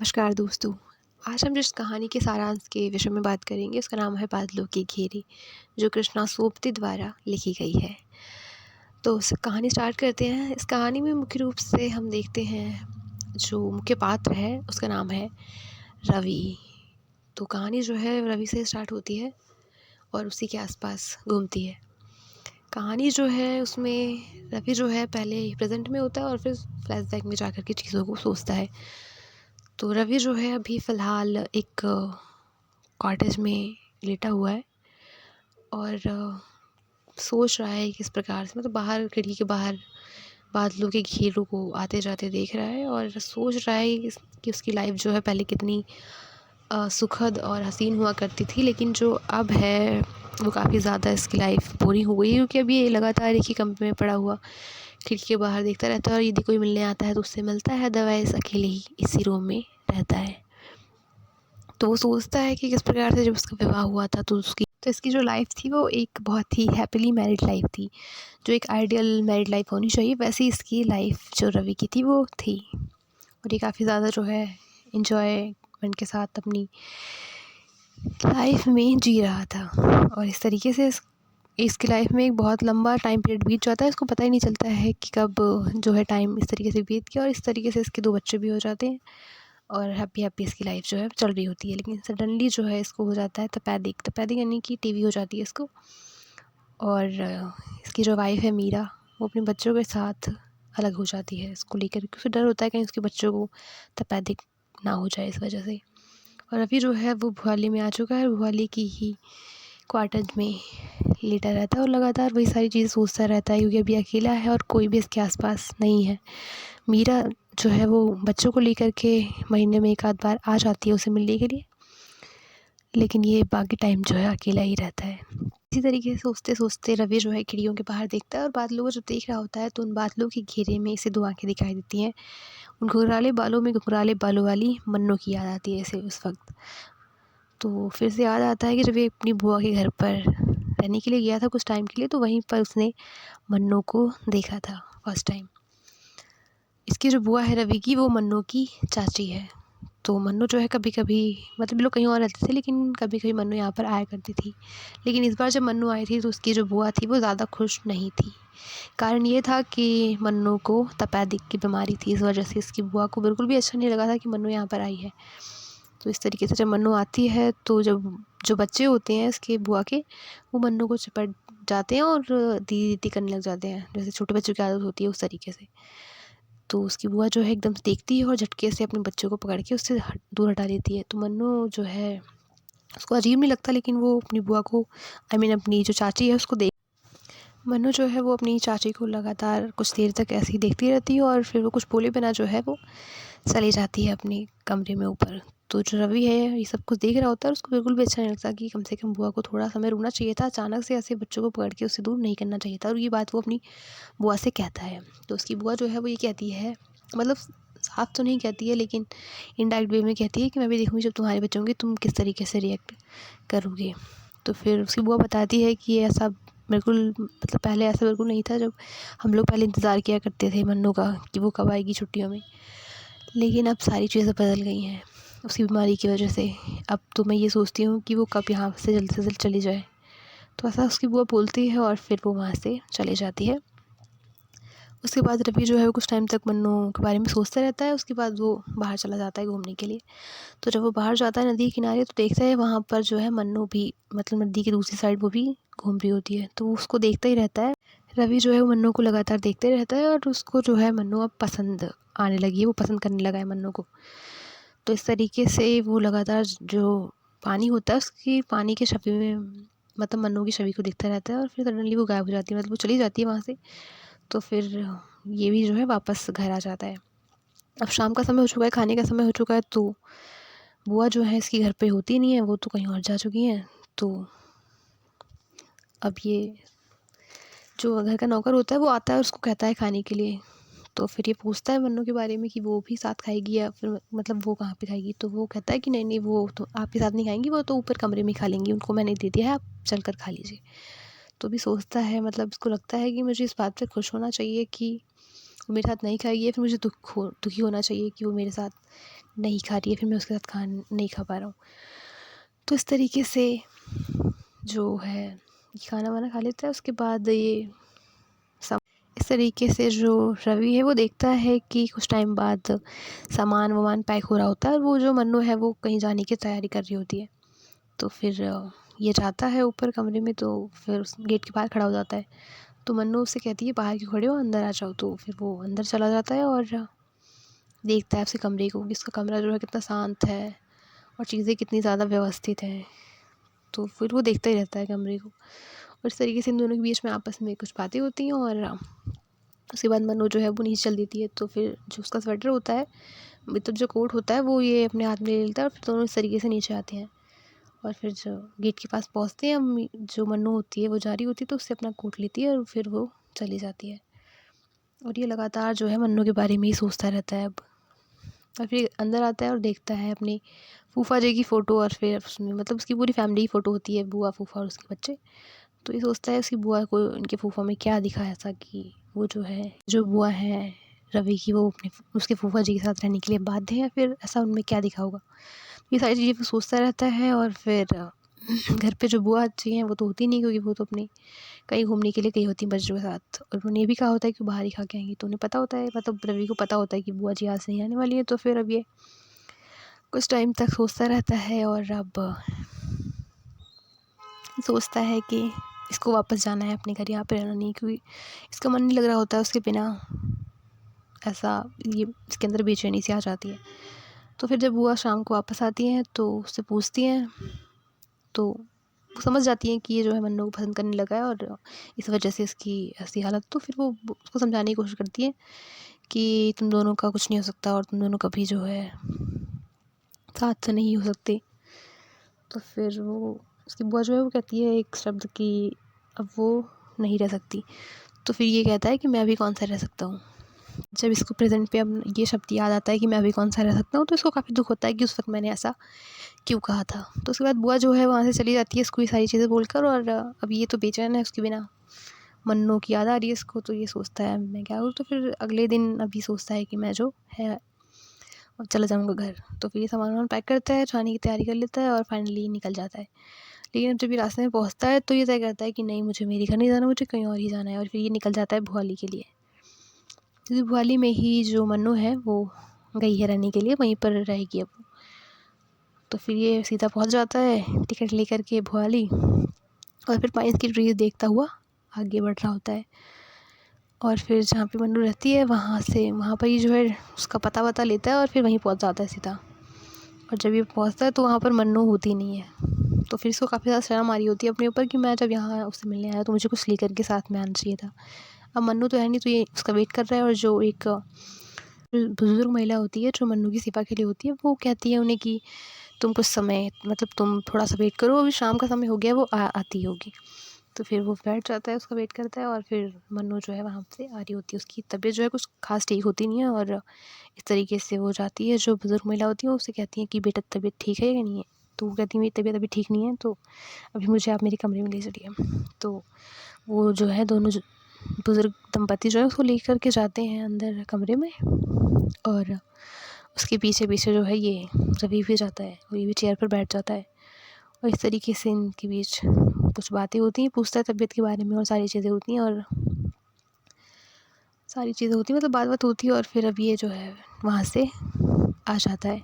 नमस्कार दोस्तों। आज हम जिस कहानी के सारांश के विषय में बात करेंगे उसका नाम है बादलों की घेरी, जो कृष्णा सोपती द्वारा लिखी गई है। तो उस कहानी स्टार्ट करते हैं। इस कहानी में मुख्य रूप से हम देखते हैं जो मुख्य पात्र है उसका नाम है रवि। तो कहानी जो है रवि से स्टार्ट होती है और उसी के आसपास घूमती है। कहानी जो है उसमें रवि जो है पहले प्रेजेंट में होता है और फिर फ्लैशबैक में जाकर के चीज़ों को सोचता है। तो रवि जो है अभी फ़िलहाल एक कॉटेज में लेटा हुआ है और सोच रहा है किस प्रकार से, मतलब बाहर खिड़की के बाहर बादलों के घेरों को आते जाते देख रहा है और सोच रहा है कि उसकी लाइफ जो है पहले कितनी सुखद और हसीन हुआ करती थी, लेकिन जो अब है वो काफ़ी ज़्यादा इसकी लाइफ बोरिंग हो गई है, क्योंकि अभी ये लगातार एक ही कमरे में पड़ा हुआ खिड़की के बाहर देखता रहता है और यदि कोई मिलने आता है तो उससे मिलता है, अदरवाइज़ अकेले ही इसी रूम में रहता है। तो वो सोचता है कि किस प्रकार से जब उसका विवाह हुआ था तो इसकी जो लाइफ थी वो एक बहुत ही हैप्पीली मैरिड लाइफ थी, जो एक आइडियल मैरिड लाइफ होनी चाहिए वैसी इसकी लाइफ जो रवि की थी वो थी। और ये काफ़ी ज़्यादा जो है एन्जॉयमेंट के साथ अपनी लाइफ में जी रहा था। और इस तरीके से इसकी लाइफ में एक बहुत लंबा टाइम पीरियड बीत जाता है, इसको पता ही नहीं चलता है कि कब जो है टाइम इस तरीके से बीत गया। और इस तरीके से इसके 2 बच्चे भी हो जाते हैं और हैप्पी इसकी लाइफ जो है चल रही होती है। लेकिन सडनली जो है इसको हो जाता है तपेदिक यानी कि टीवी हो जाती है इसको। और इसकी जो वाइफ़ है मीरा, वो अपने बच्चों के साथ अलग हो जाती है इसको लेकर, क्योंकि उसे डर होता है कहीं उसके बच्चों को तपेदिक ना हो जाए इस वजह से। और अभी जो है वो भुआली में आ चुका है, भुआली की ही क्वार्टर में लेटा रहता है और लगातार वही सारी चीज़ें सोचता रहता है, क्योंकि अभी अकेला है और कोई भी इसके आसपास नहीं है। मीरा जो है वो बच्चों को लेकर के महीने में 1 आध बार आ जाती है उसे मिलने के लिए, लेकिन ये बाकी टाइम जो है अकेला ही रहता है। इसी तरीके से सोचते-सोचते रवि जो है खिड़कियों के बाहर देखता है और बादलों को जब देख रहा होता है तो उन बादलों के घेरे में इसे 2 आँखें दिखाई देती हैं। उन घुंघराले बालों में घुंघराले बालों वाली मन्नू की याद आती है इसे उस वक़्त। तो फिर से याद आता है कि जब ये अपनी बुआ के घर पर रहने के लिए गया था कुछ टाइम के लिए, तो वहीं पर उसने मन्नू को देखा था फर्स्ट टाइम। इसकी जो बुआ है रवि की, वो मन्नू की चाची है। तो मन्नू जो है कभी-कभी, मतलब ये लोग कहीं और रहते थे, लेकिन कभी-कभी मन्नू यहाँ पर आया करती थी। लेकिन इस बार जब मन्नू आई थी तो उसकी जो बुआ थी वो ज़्यादा खुश नहीं थी। कारण ये था कि मन्नू को तपेदिक की बीमारी थी, इस वजह से इसकी बुआ को बिल्कुल भी अच्छा नहीं लगा था कि मन्नू यहाँ पर आई है। तो इस तरीके से जब मन्नू आती है तो जब जो बच्चे होते हैं इसके बुआ के, वो मन्नू को चिपट जाते हैं और दीदी-दीदी करने लग जाते हैं, जैसे छोटे बच्चों की आदत होती है उस तरीके से। तो उसकी बुआ जो है एकदम से देखती है और झटके से अपने बच्चों को पकड़ के उससे दूर हटा देती है। तो मन्नू जो है उसको अजीब नहीं लगता, लेकिन वो अपनी बुआ को, आई मीन अपनी जो चाची है उसको देख मन्नू जो है वो अपनी चाची को लगातार कुछ देर तक ऐसे ही देखती रहती है और फिर वो कुछ बोले बिना जो है वो चली जाती है अपने कमरे में ऊपर। तो जो रवि है ये सब कुछ देख रहा होता है और उसको बिल्कुल भी अच्छा नहीं लगता कि कम से कम बुआ को थोड़ा समय रुकना चाहिए था, अचानक से ऐसे बच्चों को पकड़ के उससे दूर नहीं करना चाहिए था। और ये बात वो अपनी बुआ से कहता है। तो उसकी बुआ जो है वो ये कहती है, मतलब साफ तो नहीं कहती है लेकिन इनडायरेक्ट वे में कहती है कि मैं भी देखूँगी जब तुम्हारे बच्चे होंगे तुम किस तरीके से रिएक्ट करोगे। तो फिर उसकी बुआ बताती है कि ये ऐसा बिल्कुल, मतलब पहले ऐसा बिल्कुल नहीं था, जब हम लोग पहले इंतज़ार किया करते थे मन्नू का कि वो कब आएगी छुट्टियों में, लेकिन अब सारी चीज़ें बदल गई हैं उसकी बीमारी की वजह से। अब तो मैं ये सोचती हूँ कि वो कब यहाँ से जल्द चली जाए। तो ऐसा उसकी बुआ बोलती है और फिर वो वहाँ से चली जाती है। उसके बाद रवि जो है वो कुछ टाइम तक मन्नू के बारे में सोचता रहता है। उसके बाद वो बाहर चला जाता है घूमने के लिए। तो जब वो बाहर जाता है नदी के किनारे तो देखता है वहाँ पर जो है मन्नू भी, मतलब नदी की दूसरी साइड वो भी घूम रही होती है। तो वो उसको देखता ही रहता है। रवि जो है वो मन्नू को लगातार देखते रहता है और उसको जो है मन्नू अब पसंद आने लगी है, वो पसंद करने लगा है मन्नू को। तो इस तरीके से वो लगातार जो पानी होता है उसकी पानी के छवि में, मतलब मन्नू की छवि को देखता रहता है और फिर सडनली वो गायब हो जाती है, मतलब वो चली जाती है वहाँ से। तो फिर ये भी जो है वापस घर आ जाता है। अब शाम का समय हो चुका है, खाने का समय हो चुका है, तो बुआ जो है इसकी घर पे होती नहीं है, वो तो कहीं और जा चुकी हैं। तो अब ये जो घर का नौकर होता है वो आता है और उसको कहता है खाने के लिए। तो फिर ये पूछता है मन्नू के बारे में कि वो भी साथ खाएगी या फिर मतलब वो कहाँ पे खाएगी। तो वो कहता है कि नहीं नहीं, वो तो आपके साथ नहीं खाएंगी, वो तो ऊपर कमरे में खा लेंगी, उनको मैंने दे दिया है, आप चल कर खा लीजिए। तो भी सोचता है, मतलब इसको लगता है कि मुझे इस बात पे खुश होना चाहिए कि वो मेरे साथ नहीं खाएगी, या फिर मुझे दुखी होना चाहिए कि वो मेरे साथ नहीं खा रही है, फिर मैं उसके साथ नहीं खा पा रहा हूँ। तो इस तरीके से जो है ये खाना वाना खा लेता है। उसके बाद ये इस तरीके से जो रवि है वो देखता है कि कुछ टाइम बाद सामान वामान पैक हो रहा होता है और वो जो मन्नू है वो कहीं जाने की तैयारी कर रही होती है। तो फिर ये जाता है ऊपर कमरे में, तो फिर उस गेट के बाहर खड़ा हो जाता है। तो मन्नू उससे कहती है बाहर क्यों खड़े हो, अंदर आ जाओ। तो फिर वो अंदर चला जाता है और देखता है उसके कमरे को कि उसका कमरा जो है कितना शांत है और चीज़ें कितनी ज़्यादा व्यवस्थित हैं। तो फिर वो देखता ही रहता है कमरे को, और इस तरीके से इन दोनों के बीच में आपस में कुछ बातें होती हैं। और उसके बाद मन्नू जो है वो नीचे चल देती है। तो फिर जो उसका स्वेटर होता है, मतलब जो कोट होता है, वो ये अपने हाथ में ले लेता है और फिर दोनों इस तरीके से नीचे आते हैं। और फिर जो गेट के पास पहुँचते हैं, जो मन्नू होती है वो जा रही होती है, तो उससे अपना कोट लेती है और फिर वो चली जाती है। और ये लगातार जो है मन्नू के बारे में ही सोचता रहता है अब। और फिर अंदर आता है और देखता है अपनी फूफा जी की फ़ोटो, और फिर उसमें मतलब उसकी पूरी फैमिली की फ़ोटो होती है, बुआ, फूफा और उसके बच्चे। तो ये सोचता है उसकी बुआ को उनके फूफा में क्या दिखा ऐसा कि वो जो है, जो बुआ है रवि की, वो अपने उसके फूफा जी के साथ रहने के लिए बाध्य है, या फिर ऐसा उनमें क्या दिखा होगा। ये सारी चीज़ें वो सोचता रहता है। और फिर घर पे जो बुआ जी हैं वो तो होती नहीं, क्योंकि वो तो अपनी कहीं घूमने के लिए गई होती हैं बच्चों के साथ, और उन्हें ये भी कहा होता है कि बाहर ही खा के आएंगी। तो उन्हें पता होता है, मतलब रवि को पता होता है कि बुआ जी आज से नहीं आने वाली है। तो फिर अब ये कुछ टाइम तक सोचता रहता है, और अब सोचता है कि इसको वापस जाना है अपने घर, यहाँ पे रहना नहीं, क्योंकि इसका मन नहीं लग रहा होता है उसके बिना। ऐसा ये इसके अंदर बेचैनी सी आ जाती है। तो फिर जब बुआ शाम को वापस आती हैं तो उससे पूछती हैं, तो वो समझ जाती हैं कि ये जो है मन्नू को पसंद करने लगा है और इस वजह से इसकी ऐसी हालत। तो फिर वो उसको समझाने की कोशिश करती है कि तुम दोनों का कुछ नहीं हो सकता, और तुम दोनों कभी जो है साथ से नहीं हो सकते। तो फिर वो उसकी बुआ जो है वो कहती है एक शब्द कि अब वो नहीं रह सकती। तो फिर ये कहता है कि मैं अभी कौन सा रह सकता हूँ। जब इसको प्रेजेंट पे अब ये शब्द याद आता है कि मैं अभी कौन सा रह सकता हूँ, तो इसको काफ़ी दुख होता है कि उस वक्त मैंने ऐसा क्यों कहा था। तो उसके बाद बुआ जो है वहाँ से चली जाती है इसको ये सारी चीज़ें बोलकर, और अब ये तो बेचैन है उसके बिना। मन्नू की याद आ रही है इसको, तो ये सोचता है मैं क्या करूँ। तो फिर अगले दिन अभी सोचता है कि मैं जो है अब चला जाऊँगा घर। तो फिर ये सामान वामान पैक करता है, जाने की तैयारी कर लेता है और फाइनली निकल जाता है। लेकिन अब जब ये रास्ते में पहुँचता है तो ये तय करता है कि नहीं, मुझे मेरे घर नहीं जाना, मुझे कहीं और ही जाना है। और फिर ये निकल जाता है भुआली के लिए, क्योंकि भुआली में ही जो मन्नू है वो गई है रहने के लिए, वहीं पर रहेगी अब। तो फिर ये सीधा पहुँच जाता है टिकट लेकर के भुआली, और फिर पाइन्स की ट्रीज़ देखता हुआ आगे बढ़ रहा होता है। और फिर जहाँ पे मन्नू रहती है वहाँ पर ही जो है उसका पता वता लेता है और फिर वहीं पहुँच जाता है सीधा। और जब ये पहुँचता है तो वहाँ पर मन्नू होती नहीं है। तो फिर इसको काफ़ी ज़्यादा शर्म आ रही होती है अपने ऊपर कि मैं जब यहाँ उससे मिलने आया तो मुझे कुछ लेकर के साथ में आना चाहिए था। अब मन्नू तो है नहीं, तो ये उसका वेट कर रहा है। और जो एक बुज़ुर्ग महिला होती है जो मन्नू की सेवा के लिए होती है, वो कहती है उन्हें कि तुम कुछ समय, मतलब तुम थोड़ा सा वेट करो, अभी शाम का समय हो गया, वो आती होगी। तो फिर वो बैठ जाता है, उसका वेट करता है। और फिर मन्नू जो है वहाँ से आ रही होती है, उसकी तबीयत जो है कुछ खास ठीक होती नहीं है। और इस तरीके से वो जाती है, जो बुज़ुर्ग महिला होती है उससे कहती है कि बेटा तबीयत ठीक है या नहीं है। तो वो कहती है मेरी तबीयत अभी ठीक नहीं है, तो अभी मुझे आप मेरे कमरे में ले चलिए। तो वो जो है दोनों बुज़ुर्ग दंपति जो है उसको लेकर के जाते हैं अंदर कमरे में, और उसके पीछे पीछे जो है ये रवि भी जाता है, वो ये भी चेयर पर बैठ जाता है। और इस तरीके से इनके बीच कुछ बातें होती हैं, पूछता है तबीयत के बारे में, और सारी चीज़ें होती हैं, और सारी चीज़ें होती हैं, मतलब बात होती है। और फिर अब ये जो है वहाँ से आ जाता है।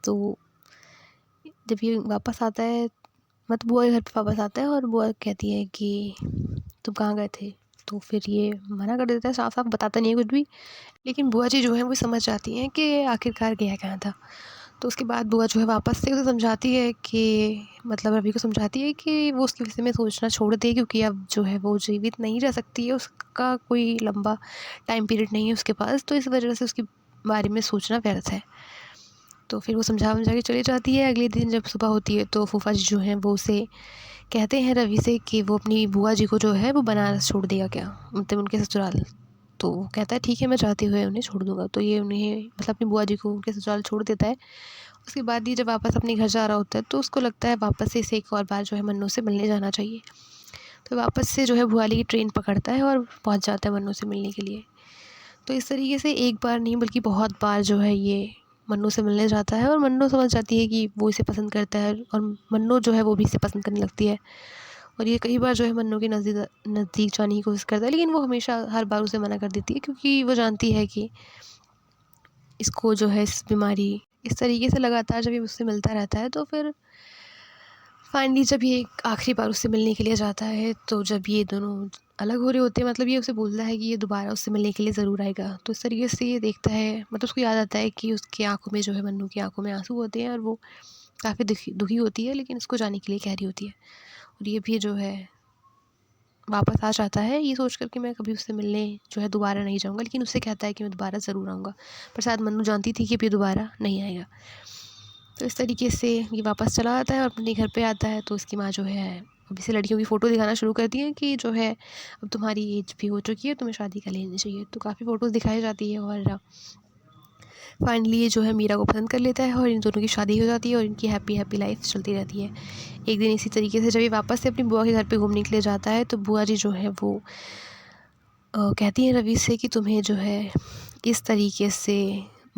तो जब ये वापस आता है, मतलब बुआ के घर पे वापस आता है, और बुआ कहती है कि तुम कहाँ गए थे। तो फिर ये मना कर देता है, साफ साफ बताता नहीं है कुछ भी। लेकिन बुआ जी जो है वो समझ जाती हैं कि आखिरकार गया कहाँ था। तो उसके बाद बुआ जो है वापस से उसे समझाती है कि, मतलब रवि को समझाती है कि वो उसके विषय में सोचना छोड़ दे, क्योंकि अब जो है वो जीवित नहीं रह सकती है, उसका कोई लंबा टाइम पीरियड नहीं है उसके पास, तो इस वजह से उसके बारे में सोचना व्यर्थ है। तो फिर वो समझा के चली जाती है। अगले दिन जब सुबह होती है तो फूफा जी जो हैं वो उसे कहते हैं रवि से कि वो अपनी बुआ जी को जो है वो बनारस छोड़ देगा क्या, मतलब उनके ससुराल। तो वो कहता है ठीक है, मैं जाते हुए उन्हें छोड़ दूँगा। तो ये उन्हें, मतलब अपनी बुआ जी को उनके ससुराल छोड़ देता है। उसके बाद ये जब वापस अपने घर जा रहा होता है तो उसको लगता है वापस से इसे एक और बार जो है मन्नू से मिलने जाना चाहिए। तो वापस से जो है भुआली की ट्रेन पकड़ता है और पहुँच जाता है मन्नू से मिलने के लिए। तो इस तरीके से एक बार नहीं बल्कि बहुत बार जो है ये मन्नू से मिलने जाता है और मन्नू समझ जाती है कि वो इसे पसंद करता है और मन्नू जो है वो भी इसे पसंद करने लगती है। और ये कई बार जो है मन्नू के नज़दीक जाने की कोशिश करता है, लेकिन वो हमेशा हर बार उसे मना कर देती है, क्योंकि वो जानती है कि इसको जो है इस बीमारी इस तरीके से लगातार जब ये उससे मिलता रहता है, तो फिर फाइनली जब ये आखिरी बार उससे मिलने के लिए जाता है, तो जब ये दोनों अलग हो रहे होते हैं, मतलब ये उसे बोलता है कि ये दोबारा उससे मिलने के लिए ज़रूर आएगा। तो इस तरीके से ये देखता है, मतलब उसको याद आता है कि उसकी आँखों में जो है, मन्नू की आँखों में आँसू होते हैं और वो काफ़ी दुखी होती है, लेकिन उसको जाने के लिए कह रही होती है। और ये भी जो है वापस आ जाता है, ये सोच कर कि मैं कभी उससे मिलने जो है दोबारा नहीं जाऊँगा, लेकिन उससे कहता है कि मैं दोबारा ज़रूर आऊँगा। पर शायद मन्नू जानती थी कि अब ये दोबारा नहीं आएगा। तो इस तरीके से ये वापस चला आता है और अपने घर पे आता है, तो उसकी माँ जो है अब इसे लड़कियों की फ़ोटो दिखाना शुरू करती है कि जो है अब तुम्हारी एज भी हो चुकी है, तुम्हें शादी कर लेनी चाहिए। तो काफ़ी फ़ोटोज़ दिखाई जाती है और फाइनली ये जो है मीरा को पसंद कर लेता है और इन दोनों की शादी हो जाती है और इनकी हैप्पी लाइफ चलती रहती है। एक दिन इसी तरीके से जब ये वापस से अपनी बुआ के घर पे घूमने के लिए जाता है, तो बुआ जी जो है वो कहती हैं रवि से कि तुम्हें जो है इस तरीके से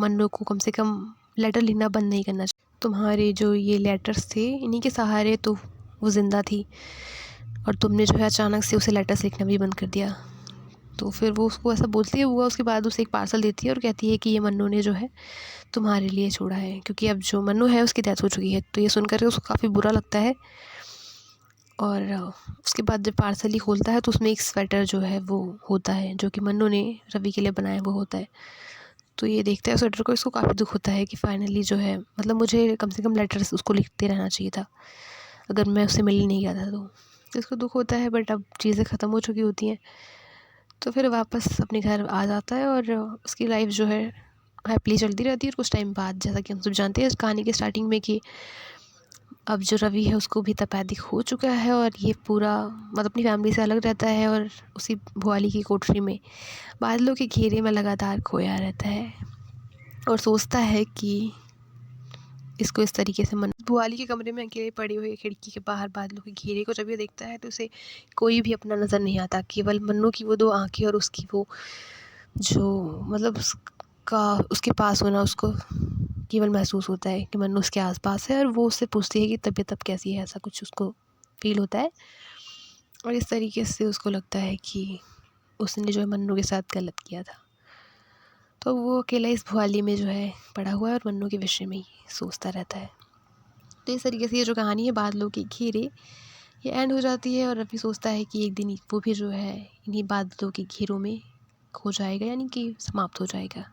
मन्नू को कम से कम लेटर लिखना बंद नहीं करना चाहिए। तुम्हारे जो ये लेटर्स थे, इन्हीं के सहारे तो वो ज़िंदा थी, और तुमने जो है अचानक से उसे लेटर्स लिखना भी बंद कर दिया। तो फिर वो उसको ऐसा बोलती है बुआ, उसके बाद उसे एक पार्सल देती है और कहती है कि ये मन्नू ने जो है तुम्हारे लिए छोड़ा है, क्योंकि अब जो मन्नू है उसकी डेथ हो चुकी है। तो ये सुनकर उसको काफ़ी बुरा लगता है और उसके बाद जब पार्सल ही खोलता है, तो उसमें एक स्वेटर जो है वो होता है, जो कि मन्नू ने रवि के लिए बनाया वो होता है। तो ये देखता है स्वेटर को, इसको काफ़ी दुख होता है कि फाइनली जो है, मतलब मुझे कम से कम लेटर्स उसको लिखते रहना चाहिए था, अगर मैं उससे मिलने नहीं गया था तो इसको दुख होता है। बट अब चीज़ें ख़त्म हो चुकी होती हैं, तो फिर वापस अपने घर आ जाता है और उसकी लाइफ जो है हैप्पीली चलती रहती है। और कुछ टाइम बाद, जैसा कि हम सब जानते हैं इस कहानी के स्टार्टिंग में, कि अब जो रवि है उसको भी तपेदिक हो चुका है और ये पूरा मतलब अपनी फैमिली से अलग रहता है और उसी भुआली की कोठरी में बादलों के घेरे में लगातार खोया रहता है और सोचता है कि इसको इस तरीके से मन भुआली के कमरे में अकेले पड़े हुए खिड़की के बाहर बादलों के घेरे को जब ये देखता है, तो उसे कोई भी अपना नज़र नहीं आता, केवल मन्नू की वो दो आंखें और उसकी वो जो मतलब उसका उसके पास होना उसको केवल महसूस होता है कि मन्नू उसके आसपास है। और वो उससे पूछती है कि तबीयत अब कैसी है, ऐसा कुछ उसको फील होता है। और इस तरीके से उसको लगता है कि उसने जो है मन्नू के साथ गलत किया था। तो वो अकेला इस भुआली में जो है पड़ा हुआ है और मन्नू के विषय में ही सोचता रहता है। तो इस तरीके से ये जो कहानी है बादलों के घेरे, ये एंड हो जाती है और रवि सोचता है कि एक दिन वो भी जो है इन्हीं बादलों के घेरों में खो जाएगा, यानी कि समाप्त हो जाएगा।